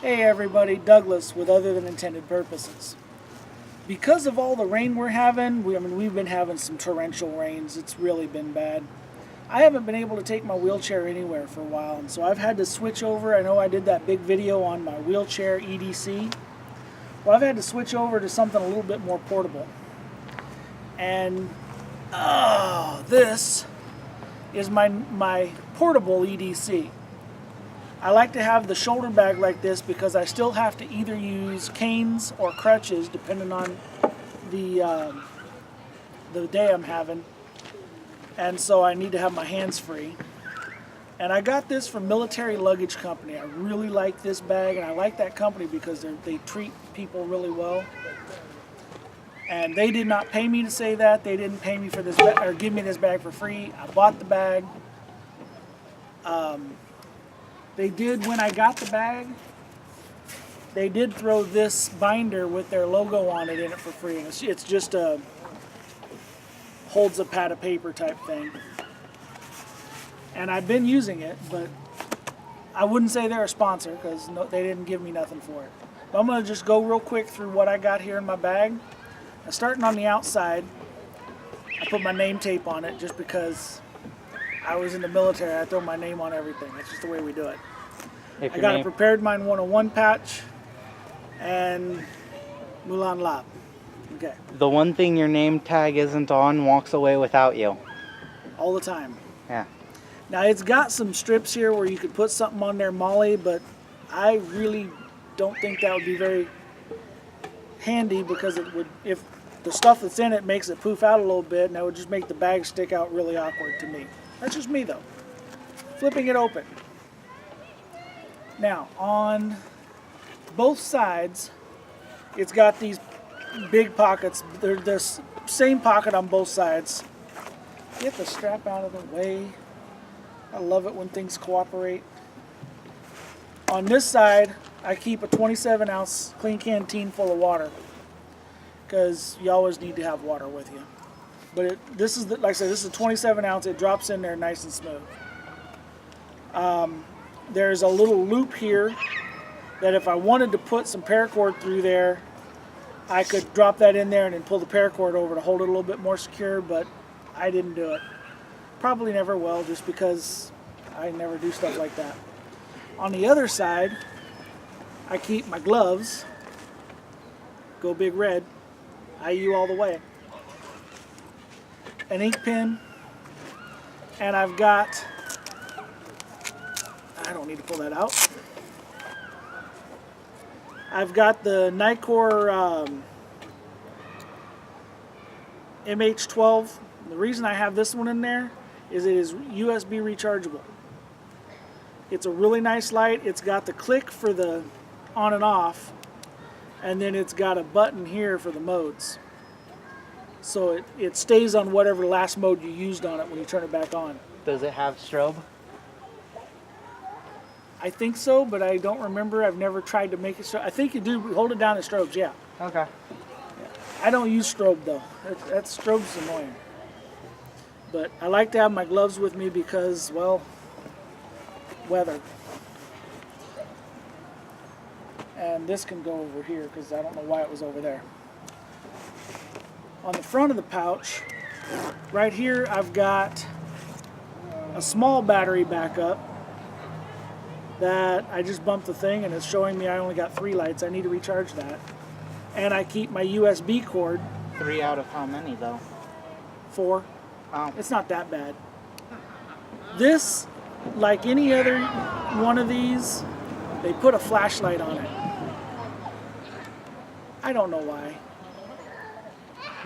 Hey everybody, Douglas with Other Than Intended Purposes. Because of all the rain we're having, we've been having some torrential rains. It's really been bad. I haven't been able to take my wheelchair anywhere for a while, and so I've had to switch over. I know I did that big video on my wheelchair EDC. Well, I've had to switch over to something a little bit more portable. And this is my portable EDC. I like to have the shoulder bag like this because I still have to either use canes or crutches depending on the day I'm having, and so I need to have my hands free. And I got this from Military Luggage Company. I really like this bag, and I like that company because they treat people really well. And they did not pay me to say that. They didn't pay me for this or give me this bag for free. I bought the bag. They did, when I got the bag, they did throw this binder with their logo on it in it for free. It's just a holds a pad of paper type thing. And I've been using it, but I wouldn't say they're a sponsor because they didn't give me nothing for it. But I'm going to just go real quick through what I got here in my bag. Now, starting on the outside, I put my name tape on it just because I was in the military. I throw my name on everything. That's just the way we do it. I got a Prepared Mind 101 patch and Mulan Lab. Okay. The one thing your name tag isn't on walks away without you. All the time. Yeah. Now it's got some strips here where you could put something on there, Molly, but I really don't think that would be very handy because it would, if the stuff that's in it makes it poof out a little bit, and that would just make the bag stick out really awkward to me. That's just me though. Flipping it open. Now, on both sides, it's got these big pockets. They're the same pocket on both sides. Get the strap out of the way. I love it when things cooperate. On this side, I keep a 27-ounce clean canteen full of water because you always need to have water with you. But this is, like I said, this is a 27-ounce. It drops in there nice and smooth. There's a little loop here that if I wanted to put some paracord through there, I could drop that in there and then pull the paracord over to hold it a little bit more secure, but I didn't do it. Probably never will, just because I never do stuff like that. On the other side, I keep my gloves. Go Big Red. IU all the way. An ink pen, and I've got, I don't need to pull that out. I've got the Nikkor MH12. The reason I have this one in there is it is USB rechargeable. It's a really nice light. It's got the click for the on and off, and then it's got a button here for the modes. So it stays on whatever last mode you used on it when you turn it back on. Does it have strobe? I think so, but I don't remember. I've never tried to make it strobe. I think you do hold it down and strobes, yeah. Okay. I don't use strobe though. That strobe's annoying. But I like to have my gloves with me because, well, weather. And this can go over here because I don't know why it was over there. On the front of the pouch, right here, I've got a small battery backup that I just bumped the thing and it's showing me I only got 3 lights. I need to recharge that. And I keep my USB cord. 3 out of how many though? 4. Oh. It's not that bad. This, like any other one of these, they put a flashlight on it. I don't know why.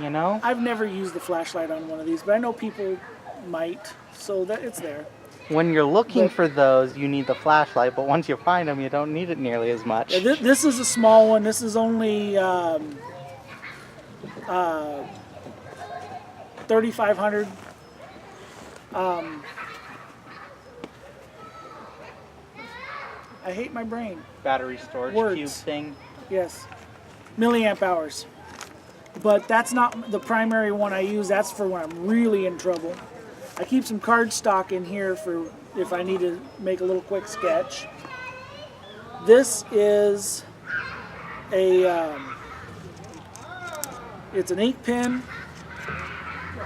You know? I've never used the flashlight on one of these, but I know people might, so that it's there. When you're looking for those, you need the flashlight, but once you find them, you don't need it nearly as much. Yeah, this is a small one. This is only 3,500. I hate my brain. Battery storage Words. cube thing. Yes. Milliamp hours. But that's not the primary one I use. That's for when I'm really in trouble. I keep some card stock in here for if I need to make a little quick sketch. This is it's an ink pen,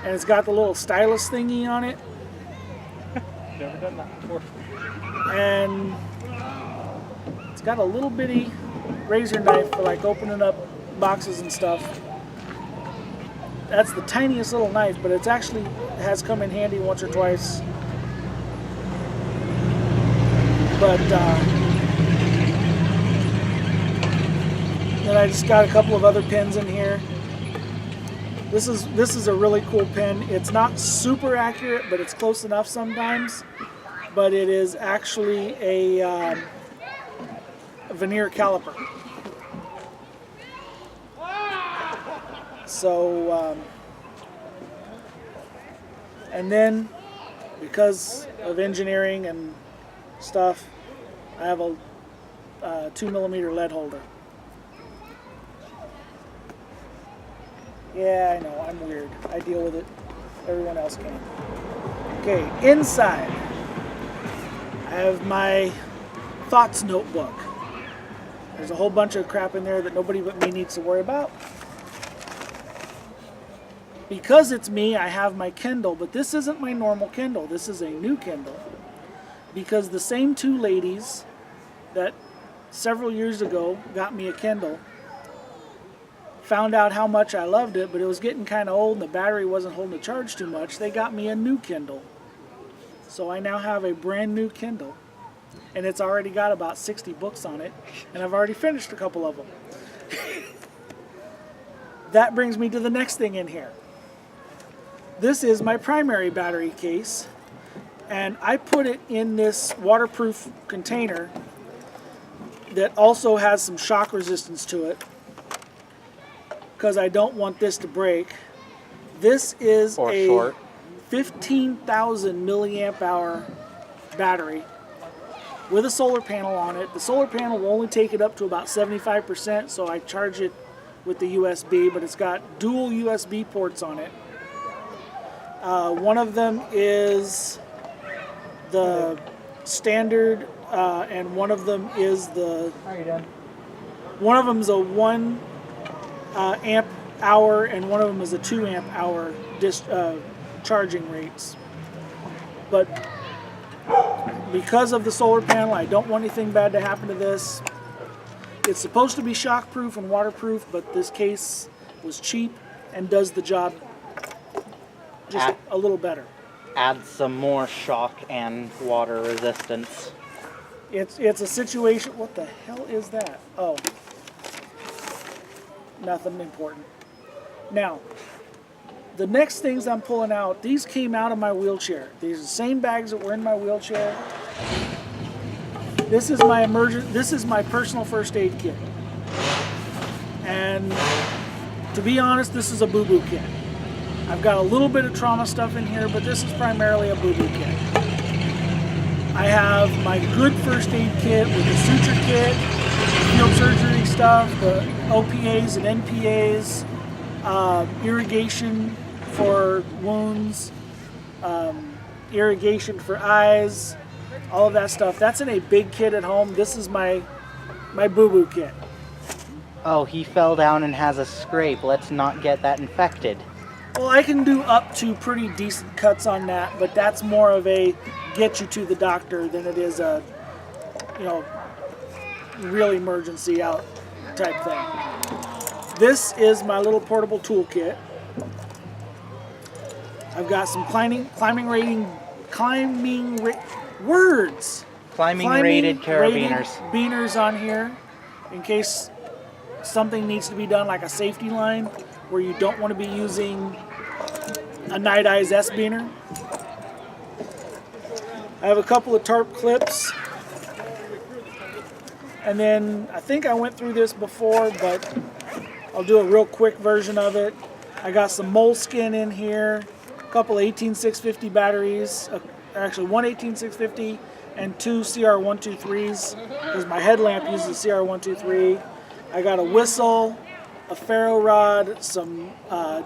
and it's got the little stylus thingy on it. Never done that before. And it's got a little bitty razor knife for like opening up boxes and stuff. That's the tiniest little knife, but it's actually has come in handy once or twice. But then I just got a couple of other pens in here. This is a really cool pen. It's not super accurate, but it's close enough sometimes. But it is actually a veneer caliper. So, and then because of engineering and stuff, I have a 2mm lead holder. Yeah, I know, I'm weird. I deal with it. Everyone else can. Okay, inside, I have my thoughts notebook. There's a whole bunch of crap in there that nobody but me needs to worry about. Because it's me, I have my Kindle, but this isn't my normal Kindle. This is a new Kindle. Because the same two ladies that several years ago got me a Kindle found out how much I loved it, but it was getting kind of old and the battery wasn't holding the charge too much. They got me a new Kindle. So I now have a brand new Kindle, and it's already got about 60 books on it, and I've already finished a couple of them. That brings me to the next thing in here. This is my primary battery case, and I put it in this waterproof container that also has some shock resistance to it, because I don't want this to break. This is a 15,000 milliamp hour battery with a solar panel on it. The solar panel will only take it up to about 75%, so I charge it with the USB, but it's got dual USB ports on it. One of them is the standard, and one of them is the... How are you doing? One of them is a 1 amp hour, and one of them is a 2 amp hour charging rates. But because of the solar panel, I don't want anything bad to happen to this. It's supposed to be shockproof and waterproof, but this case was cheap and does the job just a little better. Add some more shock and water resistance. It's a situation... What the hell is that? Oh. Nothing important. Now, the next things I'm pulling out, these came out of my wheelchair. These are the same bags that were in my wheelchair. This is my personal first aid kit. And to be honest, this is a boo-boo kit. I've got a little bit of trauma stuff in here, but this is primarily a boo-boo kit. I have my good first aid kit with the suture kit, field surgery stuff, the OPAs and NPAs, irrigation for wounds, irrigation for eyes, all of that stuff. That's in a big kit at home. This is my boo-boo kit. Oh, he fell down and has a scrape. Let's not get that infected. Well, I can do up to pretty decent cuts on that, but that's more of a get you to the doctor than it is a, real emergency out type thing. This is my little portable toolkit. I've got some climbing rated carabiners on here in case something needs to be done, like a safety line where you don't want to be using a Night Eyes S-beaner. I have a couple of tarp clips, and then I think I went through this before, but I'll do a real quick version of it. I got some moleskin in here, a couple 18650 batteries, actually one 18650 and two CR123s, because my headlamp uses a CR123. I got a whistle, a ferro rod, some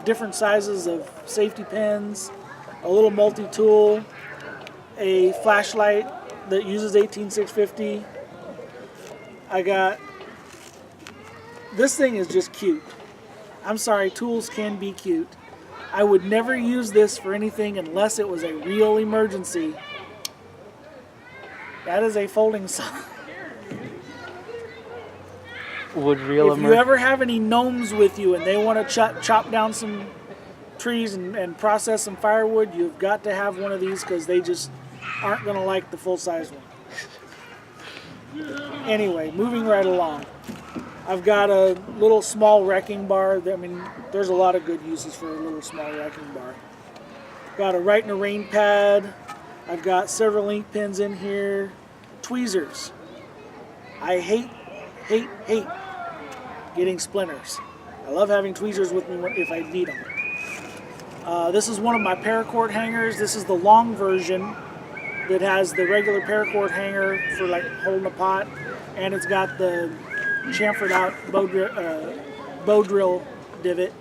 different sizes of safety pins, a little multi-tool, a flashlight that uses 18650. I got, this thing is just cute. I'm sorry, tools can be cute. I would never use this for anything unless it was a real emergency. That is a folding saw. Would real If you ever have any gnomes with you and they want to chop down some trees and process some firewood, you've got to have one of these because they just aren't going to like the full-size one. Anyway, moving right along. I've got a little small wrecking bar. I mean, there's a lot of good uses for a little small wrecking bar. Got a write in a rain pad. I've got several ink pens in here. Tweezers. I hate getting splinters. I love having tweezers with me if I need them. This is one of my paracord hangers. This is the long version that has the regular paracord hanger for like holding a pot, and it's got the chamfered out bow drill divot.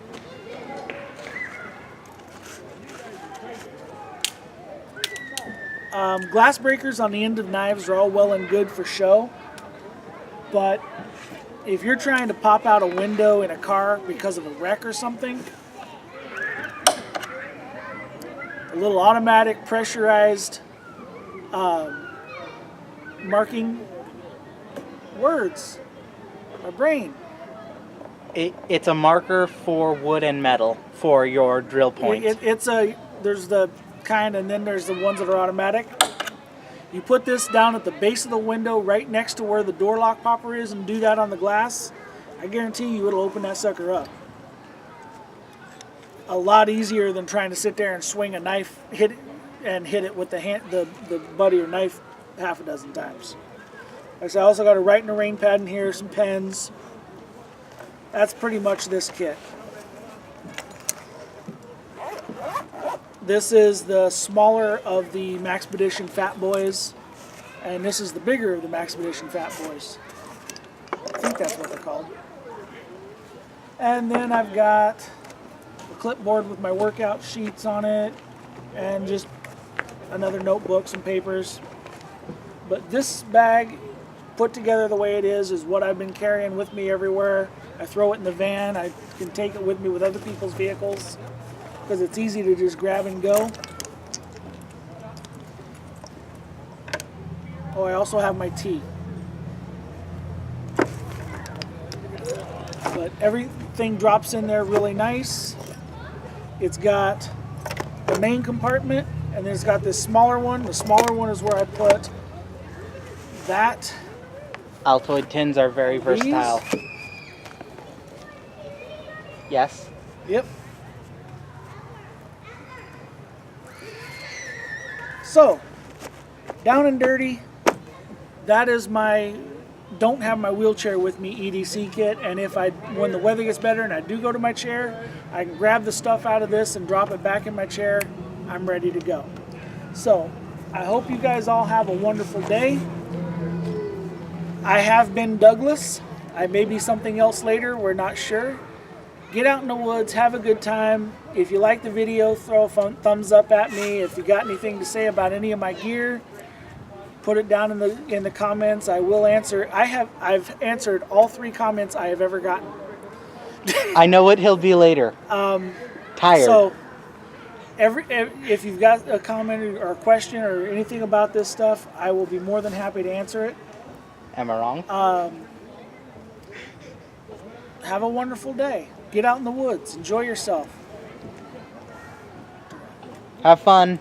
Glass breakers on the end of knives are all well and good for show, but if you're trying to pop out a window in a car because of a wreck or something, a little automatic pressurized marking words. My brain. It's a marker for wood and metal for your drill point. There's the kind, and then there's the ones that are automatic. You put this down at the base of the window right next to where the door lock popper is and do that on the glass. I guarantee you it'll open that sucker up. A lot easier than trying to sit there and swing a knife, hit it with the butt of your knife half a dozen times. Like I said, I also got a write in a rain pad in here, some pens. That's pretty much this kit. This is the smaller of the Maxpedition Fat Boys, and this is the bigger of the Maxpedition Fat Boys. I think that's what they're called. And then I've got a clipboard with my workout sheets on it, and just another notebook, some papers. But this bag, put together the way it is what I've been carrying with me everywhere. I throw it in the van. I can take it with me with other people's vehicles because it's easy to just grab and go. Oh, I also have my tea. But everything drops in there really nice. It's got the main compartment, and then it's got this smaller one. The smaller one is where I put that. Altoid tins are very versatile. These? Yes? Yep. So, down and dirty, that is my don't have my wheelchair with me EDC kit, and when the weather gets better and I do go to my chair, I can grab the stuff out of this and drop it back in my chair. I'm ready to go. So, I hope you guys all have a wonderful day. I have been Douglas. I may be something else later, we're not sure. Get out in the woods, have a good time. If you like the video, throw a thumbs up at me. If you got anything to say about any of my gear, put it down in the comments. I will answer. I've answered all 3 comments I have ever gotten. I know what he'll be later. Tired. So if you've got a comment or a question or anything about this stuff, I will be more than happy to answer it. Am I wrong? Have a wonderful day. Get out in the woods. Enjoy yourself. Have fun.